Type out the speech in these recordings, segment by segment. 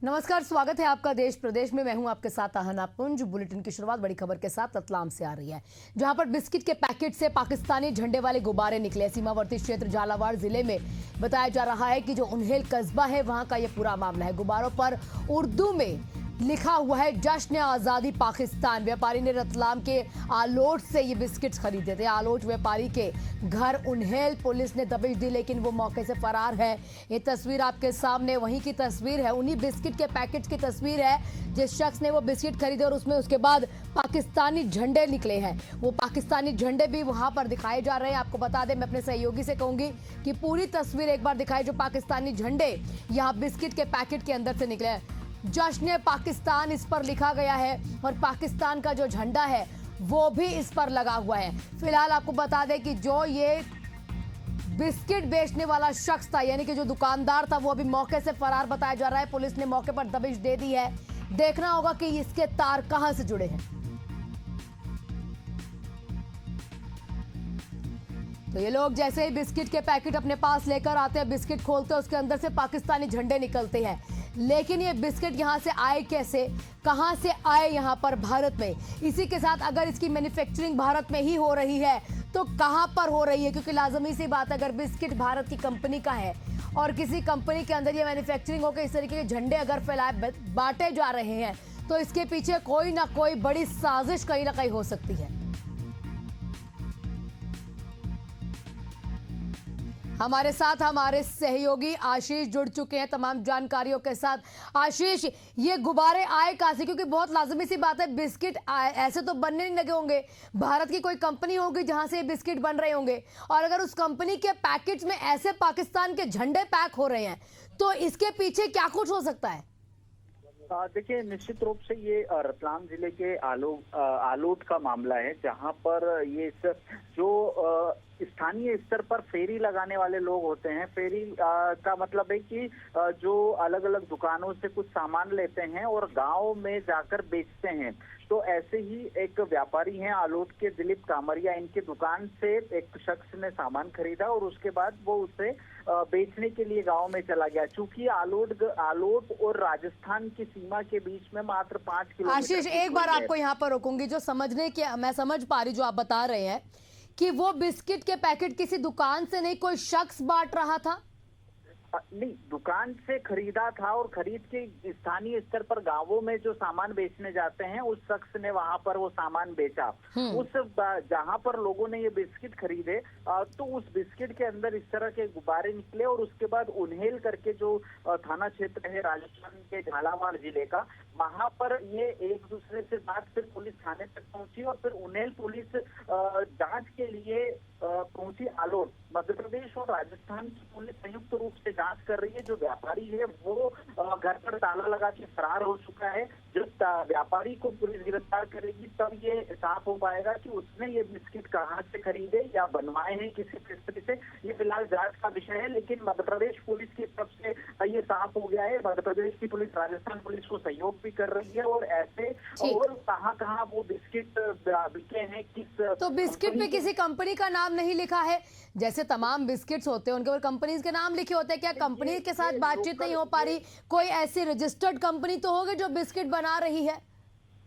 नमस्कार, स्वागत है आपका देश प्रदेश में। मैं हूं आपके साथ आहना पुंज। बुलेटिन की शुरुआत बड़ी खबर के साथ रतलाम से आ रही है, जहां पर बिस्किट के पैकेट से पाकिस्तानी झंडे वाले गुब्बारे निकले। सीमावर्ती क्षेत्र झालावाड़ जिले में बताया जा रहा है कि जो उन्हेल कस्बा है वहां का यह पूरा मामला है। गुब्बारों पर उर्दू में लिखा हुआ है जश्न आज़ादी पाकिस्तान। व्यापारी ने रतलाम के आलोट से ये बिस्किट खरीदे थे। आलोट व्यापारी के घर उन्हेल पुलिस ने दबिश दी, लेकिन वो मौके से फरार है। ये तस्वीर आपके सामने वहीं की तस्वीर है, उन्हीं बिस्किट के पैकेट की तस्वीर है जिस शख्स ने वो बिस्किट खरीदे और उसमें उसके बाद पाकिस्तानी झंडे निकले हैं। वो पाकिस्तानी झंडे भी वहां पर दिखाए जा रहे हैं। आपको बता दें, मैं अपने सहयोगी से कहूंगी कि पूरी तस्वीर एक बार दिखाए। जो पाकिस्तानी झंडे यहाँ बिस्किट के पैकेट के अंदर से निकले हैं, जश्न पाकिस्तान इस पर लिखा गया है और पाकिस्तान का जो झंडा है वो भी इस पर लगा हुआ है। फिलहाल आपको बता दें कि जो ये बिस्किट बेचने वाला शख्स था, यानी कि जो दुकानदार था, वो अभी मौके से फरार बताया जा रहा है। पुलिस ने मौके पर दबिश दे दी है। देखना होगा कि इसके तार कहां से जुड़े हैं। तो ये लोग जैसे ही बिस्किट के पैकेट अपने पास लेकर आते हैं, बिस्किट खोलते हैं, उसके अंदर से पाकिस्तानी झंडे निकलते हैं। लेकिन ये बिस्किट यहाँ से आए कैसे, कहाँ से आए यहाँ पर भारत में? इसी के साथ अगर इसकी मैन्युफैक्चरिंग भारत में ही हो रही है तो कहाँ पर हो रही है? क्योंकि लाजमी सी बात है, अगर बिस्किट भारत की कंपनी का है और किसी कंपनी के अंदर ये मैन्युफैक्चरिंग होकर इस तरीके के झंडे अगर फैलाए बांटे जा रहे हैं तो इसके पीछे कोई ना कोई बड़ी साजिश कहीं ना कहीं हो सकती है। हमारे साथ हमारे सहयोगी आशीष जुड़ चुके हैं तमाम जानकारियों के साथ। आशीष, ये गुब्बारे आए कहां से? क्योंकि बहुत लाजमी सी बात है, बिस्किट ऐसे तो बनने नहीं लगे होंगे। भारत की कोई कंपनी होगी जहां से ये बिस्किट बन रहे होंगे, और अगर उस कंपनी के पैकेट्स में ऐसे पाकिस्तान के झंडे पैक हो रहे हैं तो इसके पीछे क्या कुछ हो सकता है? देखिए, निश्चित रूप से ये रतलाम जिले के आलोट का मामला है, जहां पर ये जो स्थानीय स्तर पर फेरी लगाने वाले लोग होते हैं। फेरी का मतलब है कि जो अलग अलग दुकानों से कुछ सामान लेते हैं और गांव में जाकर बेचते हैं। तो ऐसे ही एक व्यापारी हैं आलोट के, दिलीप कामरिया, इनके दुकान से एक शख्स ने सामान खरीदा और उसके बाद वो उसे बेचने के लिए गांव में चला गया। चूंकि आलोट और राजस्थान की सीमा के बीच में मात्र 5 किलोमीटर। आशीष, एक बार आपको यहाँ पर रोकूंगी। जो समझने के मैं समझ पा रही, जो आप बता रहे हैं कि वो बिस्किट के पैकेट किसी दुकान से नहीं, कोई शख्स बांट रहा था। नहीं, दुकान से खरीदा था और खरीद के स्थानीय स्तर पर गांवों में जो सामान बेचने जाते हैं उस शख्स ने वहां पर वो सामान बेचा। उस जहां पर लोगों ने ये बिस्किट खरीदे तो उस बिस्किट के अंदर इस तरह के गुब्बारे निकले और उसके बाद उन्हेल करके जो थाना क्षेत्र है राजस्थान के झालावाड़ जिले का, वहां पर ये एक दूसरे से बात, फिर पुलिस थाने तक पहुंची और फिर उन्हेल पुलिस जांच के लिए पहुंची आलोट। मध्य प्रदेश और राजस्थान की पुलिस संयुक्त रूप से जांच कर रही है। जो व्यापारी है वो घर पर ताला लगा के फरार हो चुका है। जब व्यापारी को पुलिस गिरफ्तार करेगी तब ये साफ हो पाएगा कि उसने ये बिस्किट कहाँ से खरीदे या बनवाए हैं किसी फैक्ट्री से। ये फिलहाल जांच का विषय है, लेकिन मध्य प्रदेश पुलिस की तरफ से ये साफ हो गया है। मध्य प्रदेश की पुलिस राजस्थान पुलिस को सहयोग भी कर रही है और ऐसे और कहाँ वो बिस्किट बिके हैं, किस। तो बिस्किट में किसी कंपनी का नाम नहीं लिखा है? जैसे तमाम बिस्किट्स होते हैं उनके ऊपर कंपनीज के नाम लिखे होते हैं। क्या कंपनी के साथ बातचीत नहीं हो पा रही? कोई ऐसी रजिस्टर्ड कंपनी तो होगी जो बिस्किट बना रही है?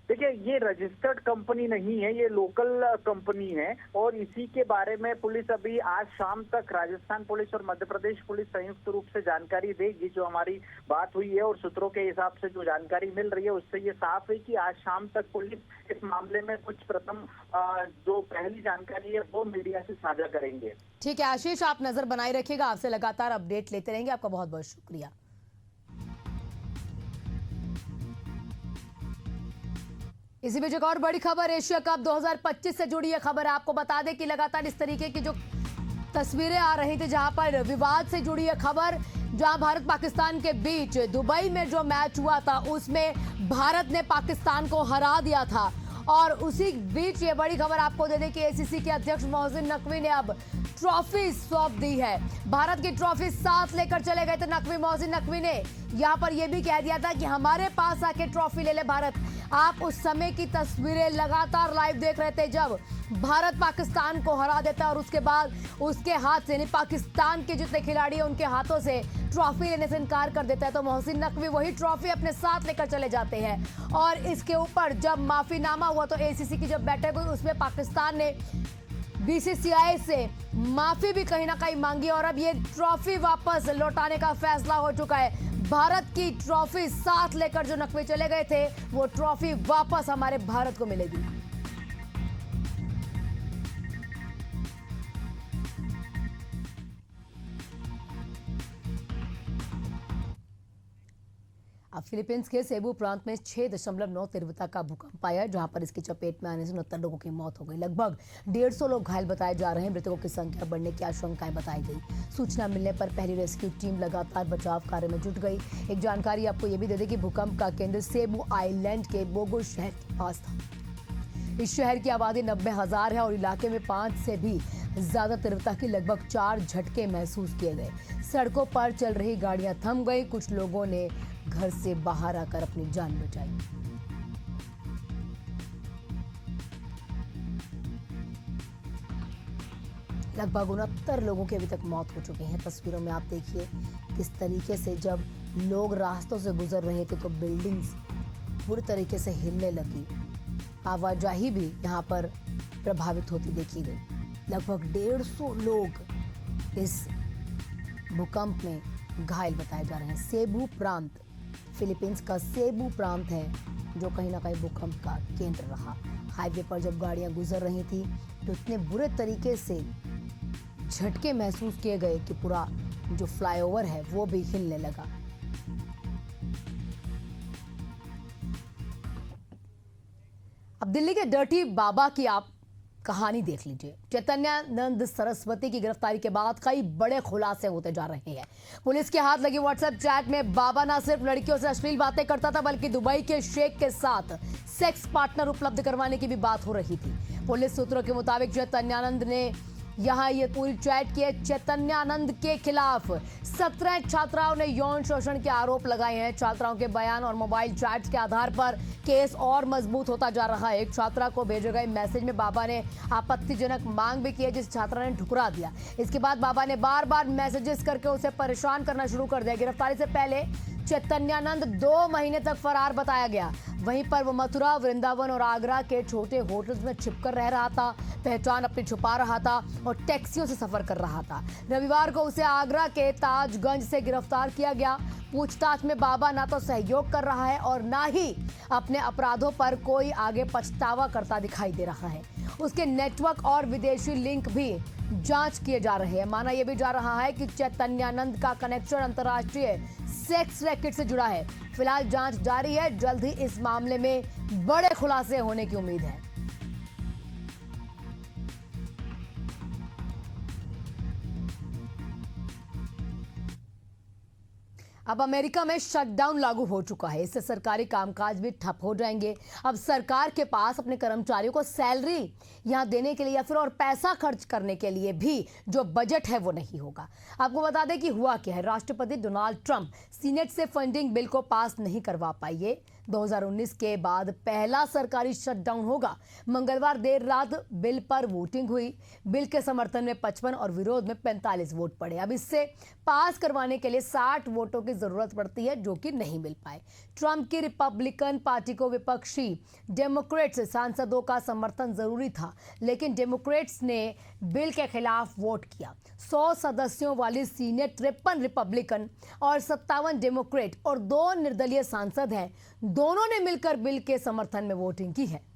देखिए, ये रजिस्टर्ड कंपनी नहीं है, ये लोकल कंपनी है और इसी के बारे में पुलिस अभी आज शाम तक, राजस्थान पुलिस और मध्य प्रदेश पुलिस संयुक्त रूप से जानकारी देगी। जो हमारी बात हुई है और सूत्रों के हिसाब से जो जानकारी मिल रही है उससे ये साफ है कि आज शाम तक पुलिस इस मामले में कुछ प्रथम जो पहली जानकारी है वो मीडिया से साझा करेंगे। ठीक है आशीष, आप नजर बनाए रखिएगा, आपसे लगातार अपडेट लेते रहेंगे। आपका बहुत बहुत शुक्रिया। इसी बीच एक और बड़ी खबर एशिया कप 2025 से जुड़ी है खबर। आपको बता दें कि लगातार इस तरीके की जो तस्वीरें आ रही थी, जहां पर विवाद से जुड़ी है खबर, जहां भारत पाकिस्तान के बीच दुबई में जो मैच हुआ था उसमें भारत ने पाकिस्तान को हरा दिया था। और उसी बीच ये बड़ी खबर आपको दे दें कि एसीसी के अध्यक्ष मोहसिन नकवी ने अब ट्रॉफी सौंप दी है। भारत की ट्रॉफी साथ लेकर चले गए थे नकवी। मोहसिन नकवी ने यहाँ पर यह भी कह दिया था कि हमारे पास आके ट्रॉफी ले ले भारत। आप उस समय की तस्वीरें लगातार लाइव देख रहे थे जब भारत पाकिस्तान को हरा देता है और उसके बाद उसके हाथ से, यानी पाकिस्तान के जितने खिलाड़ी हैं उनके हाथों से ट्रॉफी लेने से इनकार कर देता है, तो मोहसिन नकवी वही ट्रॉफी अपने साथ लेकर चले जाते हैं। और इसके ऊपर जब माफीनामा हुआ तो एसीसी की जब बैठक हुई उसमें पाकिस्तान ने बीसीसीआई से माफी भी कहीं ना कहीं मांगी और अब ये ट्रॉफी वापस लौटाने का फैसला हो चुका है। भारत की ट्रॉफी साथ लेकर जो नकवी चले गए थे वो ट्रॉफी वापस हमारे भारत को मिलेगी। अब फिलीपींस के सेबू प्रांत में 6.9 तीव्रता का भूकंप आया, जहां पर इसकी चपेट में आने से 69 लोगों की मौत हो गई। लगभग 150 लोग घायल बताए जा रहे हैं। मृतकों की संख्या बढ़ने की आशंकाएं बताई गई। सूचना मिलने पर पहली रेस्क्यू टीम लगातार बचाव कार्य में जुट गई। एक जानकारी आपको ये भी दे दें कि भूकंप का केंद्र सेबू आइलैंड के बोगो शहर के पास था। इस शहर की आबादी 90,000 है और इलाके में 5 से भी ज्यादा तीव्रता की लगभग 4 झटके महसूस किए गए। सड़कों पर चल रही गाड़ियां थम गई। कुछ लोगों ने घर से बाहर आकर अपनी जान बचाई। लगभग 69 लोगों की अभी तक मौत हो चुकी है। तस्वीरों में आप देखिए किस तरीके से जब लोग रास्तों से गुजर रहे थे तो बिल्डिंग्स पूरी तरीके से हिलने लगी। आवाजाही भी यहाँ पर प्रभावित होती देखी गई। लगभग 150 लोग इस भूकंप में घायल बताए जा रहे हैं। सेबू प्रांत फिलीपींस का सेबू प्रांत है जो कहीं ना कहीं भूकंप का केंद्र रहा। हाईवे पर जब गाड़ियां गुजर रही थी तो इतने बुरे तरीके से झटके महसूस किए गए कि पूरा जो फ्लाईओवर है वो भी हिलने लगा। अब दिल्ली के डर्टी बाबा की आप कहानी देख लीजिए। चैतन्यानंद सरस्वती की गिरफ्तारी के बाद कई बड़े खुलासे होते जा रहे हैं। पुलिस के हाथ लगी व्हाट्सएप चैट में बाबा न सिर्फ लड़कियों से अश्लील बातें करता था बल्कि दुबई के शेख के साथ सेक्स पार्टनर उपलब्ध करवाने की भी बात हो रही थी। पुलिस सूत्रों के मुताबिक चैतन्यानंद ने यहाँ ये पूरी चैट की है। चैतन्यानंद के खिलाफ 17 छात्राओं ने यौन शोषण के आरोप लगाए हैं। छात्राओं के बयान और मोबाइल चैट्स के आधार पर केस और मजबूत होता जा रहा है। एक छात्रा को भेजे गए मैसेज में बाबा ने आपत्तिजनक मांग भी की है जिस छात्रा ने ठुकरा दिया। इसके बाद बाबा ने बार बार मैसेजेस करके उसे परेशान करना शुरू कर दिया। गिरफ्तारी से पहले चैतन्यानंद 2 महीने तक फरार बताया गया। वहीं पर वो मथुरा, वृंदावन और आगरा के छोटे होटल्स में छिपकर रह रहा था, पहचान अपनी छुपा रहा था और टैक्सियों से सफर कर रहा था। रविवार को उसे आगरा के ताजगंज से गिरफ्तार किया गया। पूछताछ में बाबा ना तो सहयोग कर रहा है और ना ही अपने अपराधों पर कोई आगे पछतावा करता दिखाई दे रहा है। उसके नेटवर्क और विदेशी लिंक भी जांच किए जा रहे हैं। माना यह भी जा रहा है कि चैतन्यानंद का कनेक्शन अंतर्राष्ट्रीय सेक्स रैकेट से जुड़ा है। फिलहाल जांच जारी है। जल्द ही इस मामले में बड़े खुलासे होने की उम्मीद है। अब अमेरिका में शटडाउन लागू हो चुका है। इससे सरकारी कामकाज भी ठप हो जाएंगे। अब सरकार के पास अपने कर्मचारियों को सैलरी यहां देने के लिए या फिर और पैसा खर्च करने के लिए भी जो बजट है वो नहीं होगा। आपको बता दें कि हुआ क्या है। राष्ट्रपति डोनाल्ड ट्रंप सीनेट से फंडिंग बिल को पास नहीं करवा पाए। 2019 के बाद पहला सरकारी शटडाउन होगा। मंगलवार देर रात बिल पर वोटिंग हुई। बिल के समर्थन में 55 और विरोध में 45 वोट पड़े। अब इससे पास करवाने के लिए 60 वोटों की जरूरत पड़ती है जो कि नहीं मिल पाए। ट्रंप की रिपब्लिकन पार्टी को विपक्षी डेमोक्रेट्स सांसदों का समर्थन जरूरी था, लेकिन डेमोक्रेट्स ने बिल के खिलाफ वोट किया। 100 सदस्यों वाली सीनेट 53 रिपब्लिकन और 57 डेमोक्रेट और 2 निर्दलीय सांसद हैं। दोनों ने मिलकर बिल के समर्थन में वोटिंग की है।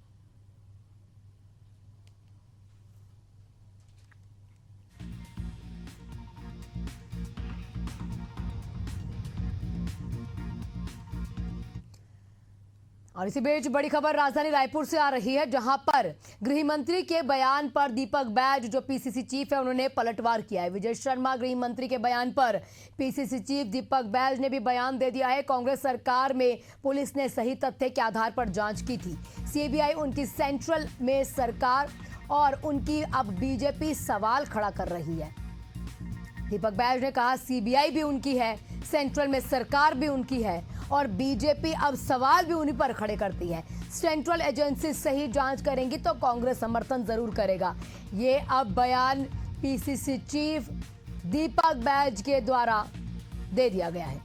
और इसी बीच बड़ी खबर राजधानी रायपुर से आ रही है, जहां पर गृह मंत्री के बयान पर दीपक बैज जो पीसीसी चीफ है उन्होंने पलटवार किया है। विजय शर्मा गृह मंत्री के बयान पर पीसीसी चीफ दीपक बैज ने भी बयान दे दिया है। कांग्रेस सरकार में पुलिस ने सही तथ्य के आधार पर जांच की थी। सीबीआई उनकी सेंट्रल में सरकार और उनकी अब बीजेपी सवाल खड़ा कर रही है। दीपक बैज ने कहा सीबीआई भी उनकी है, सेंट्रल में सरकार भी उनकी है और बीजेपी अब सवाल भी उन्हीं पर खड़े करती है। सेंट्रल एजेंसी सही जांच करेंगी तो कांग्रेस समर्थन जरूर करेगा। ये अब बयान पीसीसी चीफ दीपक बैज के द्वारा दे दिया गया है।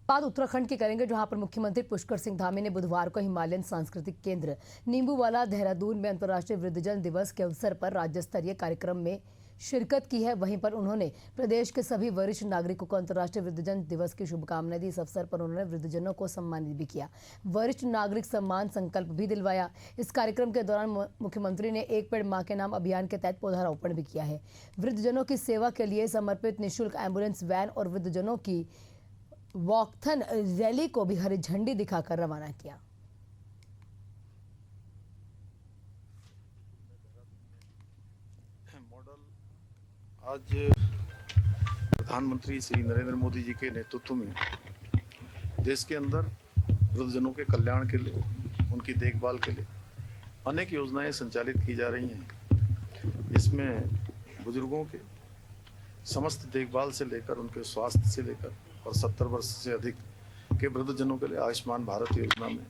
बात उत्तराखंड की करेंगे, जहां पर मुख्यमंत्री पुष्कर सिंह धामी ने बुधवार को हिमालयन सांस्कृतिक केंद्र नींबूवाला देहरादून में अंतर्राष्ट्रीय वृद्धजन दिवस के अवसर पर राज्य स्तरीय कार्यक्रम में शिरकत की है। वहीं पर उन्होंने प्रदेश के सभी वरिष्ठ नागरिकों को अंतर्राष्ट्रीय वृद्धजन दिवस की शुभकामनाएं दी। इस अवसर पर उन्होंने वृद्धजनों को सम्मानित भी किया, वरिष्ठ नागरिक सम्मान संकल्प भी दिलवाया। इस कार्यक्रम के दौरान मुख्यमंत्री ने एक पेड़ मां के नाम अभियान के तहत पौधारोपण भी किया है। वृद्धजनों की सेवा के लिए समर्पित निःशुल्क एम्बुलेंस वैन और वृद्धजनों की वॉकथन रैली को भी हरी झंडी दिखाकर रवाना किया। मॉडल आज प्रधानमंत्री श्री नरेंद्र मोदी जी के नेतृत्व में देश के अंदर वृद्धजनों के कल्याण के लिए, उनकी देखभाल के लिए अनेक योजनाएं संचालित की जा रही हैं। इसमें बुजुर्गों के समस्त देखभाल से लेकर उनके स्वास्थ्य से लेकर और 70 वर्ष से अधिक के वृद्धजनों के लिए आयुष्मान भारत योजना में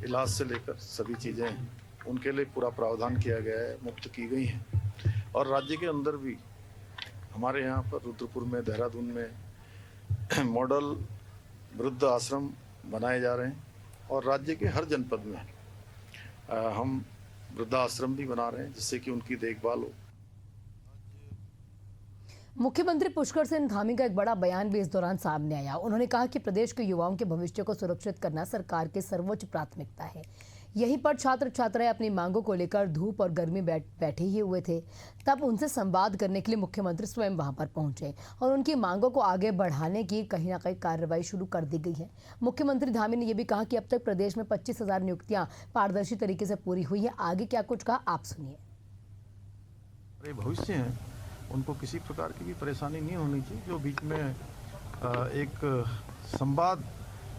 इलाज से लेकर सभी चीज़ें उनके लिए पूरा प्रावधान किया गया है, मुफ्त की गई हैं। और राज्य के अंदर भी हमारे यहाँ पर रुद्रपुर में, देहरादून में मॉडल वृद्ध आश्रम बनाए जा रहे हैं और राज्य के हर जनपद में हम वृद्धाश्रम भी बना रहे हैं जिससे कि उनकी देखभाल हो। मुख्यमंत्री पुष्कर सिंह धामी का एक बड़ा बयान भी इस दौरान सामने आया। उन्होंने कहा कि प्रदेश के युवाओं के भविष्य को सुरक्षित करना सरकार की सर्वोच्च प्राथमिकता है। यहीं पर छात्र छात्राएं अपनी मांगों को लेकर धूप और गर्मी बैठे ही हुए थे। तब उनसे संवाद करने के लिए मुख्यमंत्री स्वयं वहां पर पहुंचे और उनकी मांगों को आगे बढ़ाने की कहीं ना कहीं कार्रवाई शुरू कर दी गई है। मुख्यमंत्री धामी ने यह भी कहा कि अब तक प्रदेश में 25,000 नियुक्तियां पारदर्शी तरीके से पूरी हुई है। आगे क्या कुछ कहा, आप सुनिए। भविष्य है, उनको किसी प्रकार की भी परेशानी नहीं होनी चाहिए। जो बीच में एक संवाद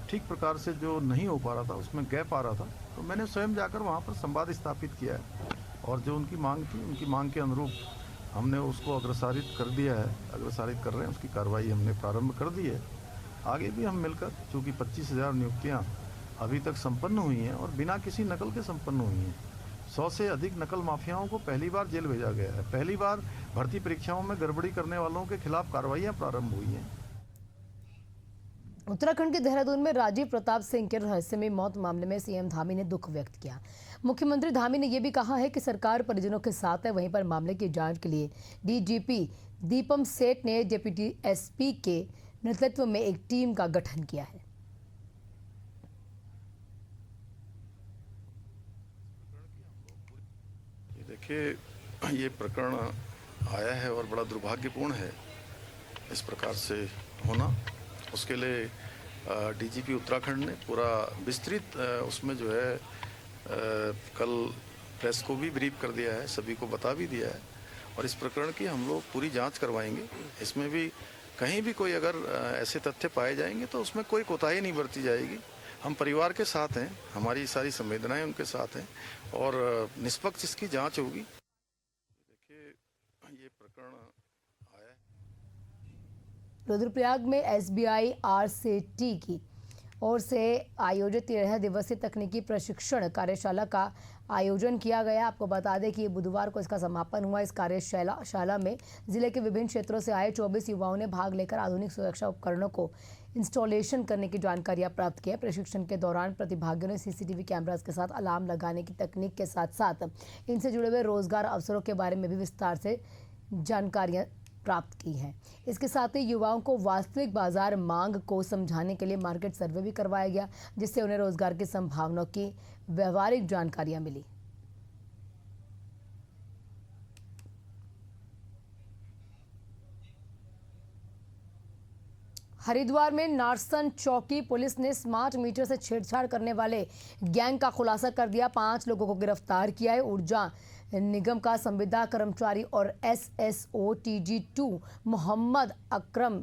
ठीक प्रकार से जो नहीं हो पा रहा था, उसमें गैप आ रहा था, तो मैंने स्वयं जाकर वहाँ पर संवाद स्थापित किया है और जो उनकी मांग थी, उनकी मांग के अनुरूप हमने उसको अग्रसारित कर दिया है, अग्रसारित कर रहे हैं। उसकी कार्रवाई हमने प्रारंभ कर दी है। आगे भी हम मिलकर, चूँकि 25,000 नियुक्तियाँ अभी तक संपन्न हुई हैं और बिना किसी नकल के संपन्न हुई हैं। 100 से अधिक नकल माफियाओं को पहली बार जेल भेजा गया है। पहली बार भर्ती परीक्षाओं में गड़बड़ी करने वालों के खिलाफ कार्रवाइयां प्रारंभ हुई हैं। उत्तराखंड के देहरादून में राजीव प्रताप सिंह के रहस्यमय मौत मामले में सीएम धामी ने दुख व्यक्त किया। मुख्यमंत्री धामी ने यह भी कहा है कि सरकार परिजनों के साथ है। वहीं पर मामले की जांच के लिए डीजीपी दीपम सेठ ने डिप्टी एसपी के नेतृत्व में एक टीम का गठन किया है। देखिए, ये प्रकरण आया है और बड़ा दुर्भाग्यपूर्ण है इस प्रकार से होना। उसके लिए डीजीपी उत्तराखंड ने पूरा विस्तृत उसमें जो है कल प्रेस को भी ब्रीफ कर दिया है, सभी को बता भी दिया है और इस प्रकरण की हम लोग पूरी जांच करवाएंगे। इसमें भी कहीं भी कोई अगर ऐसे तथ्य पाए जाएंगे तो उसमें कोई कोताही नहीं बरती जाएगी। हम परिवार के साथ हैं, हमारी सारी संवेदनाएं उनके साथ हैं और निष्पक्ष इसकी जांच होगी। देखिए, ये प्रकरण आया है। रुद्रप्रयाग में एसबीआई आरसीटी की ओर से आयोजित 13 दिवसीय तकनीकी प्रशिक्षण कार्यशाला का आयोजन किया गया। आपको बता दें कि ये बुधवार को इसका समापन हुआ। इस कार्यशाला में जिले के विभिन्न क्षेत्रों से आए 24 युवाओं ने भाग लेकर आधुनिक सुरक्षा उपकरणों को इंस्टॉलेशन करने की जानकारियां प्राप्त की है। प्रशिक्षण के दौरान प्रतिभागियों ने सीसीटीवी कैमरास के साथ अलार्म लगाने की तकनीक के साथ साथ इनसे जुड़े हुए रोजगार अवसरों के बारे में भी विस्तार से जानकारियां प्राप्त की है। इसके साथ ही युवाओं को वास्तविक बाजार मांग को समझाने के लिए मार्केट सर्वे भी करवाया गया, जिससे उन्हें रोजगार की संभावनाओं की व्यवहारिक जानकारियां मिली। हरिद्वार में नारसन चौकी पुलिस ने स्मार्ट मीटर से छेड़छाड़ करने वाले गैंग का खुलासा कर दिया। 5 लोगों को गिरफ्तार किया है। ऊर्जा निगम का संविदा कर्मचारी और SSO TG2 मोहम्मद अकरम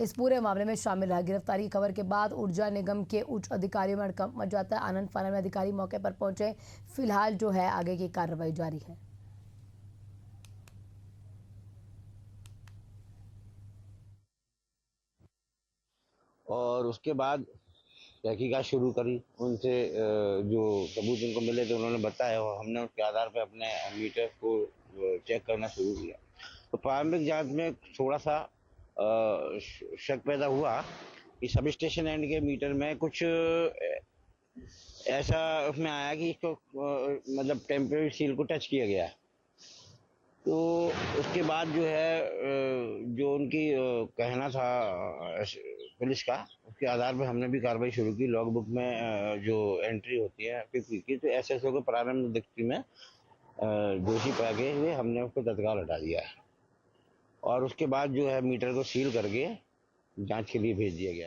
इस पूरे मामले में शामिल रहा। गिरफ्तारी की खबर के बाद ऊर्जा निगम के उच्च अधिकारियों में हड़कंप मच जाता है। आनंद फानन में अधिकारी मौके पर पहुंचे। फिलहाल जो है आगे की कार्रवाई जारी है। और उसके बाद तहकीकात शुरू करी। उनसे जो सबूत उनको मिले थे उन्होंने बताया और हमने उसके आधार पर अपने मीटर को चेक करना शुरू किया। तो प्रारंभिक जांच में थोड़ा सा शक पैदा हुआ कि सब स्टेशन एंड के मीटर में कुछ ऐसा उसमें आया कि इसको मतलब टेम्परेरी सील को टच किया गया। तो उसके बाद जो है जो उनकी कहना था पुलिस का, उसके आधार पर हमने भी कार्रवाई शुरू की। लॉग बुक में जो एंट्री होती है की, तो एसएसओ के प्रारंभ दृष्टि में दोषी पाए हुए हमने उसको तत्काल हटा दिया है और उसके बाद जो है मीटर को सील करके जांच के लिए भेज दिया गया है।